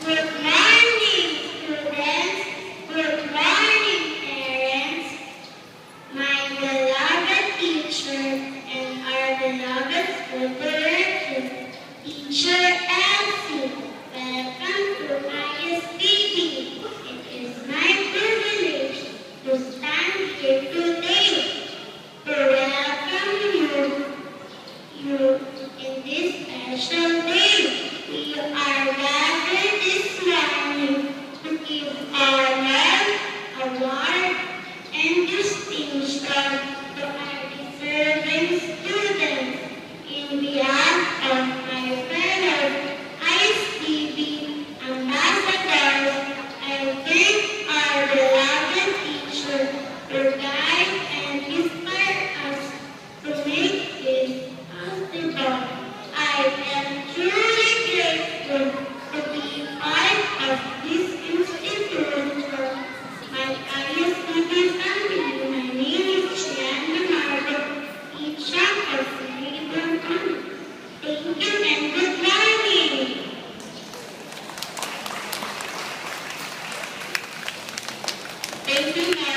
Good morning, students. Good morning, parents. My beloved teacher and our beloved school director, Teacher Elsie. Welcome to ISBB. It is my privilege to stand here today to welcome you in this special day. We are gathered this morning to give honor, award, and distinction to our deserving students. In behalf of my fellow ISTB ambassadors, I thank our beloved teacher to guide and inspire us to make this possible. I am truly grateful to be part of this institution. My ISTB family, my name is Shian Leonardo, teacher of Freedom. Thank you and good morning. Thank you,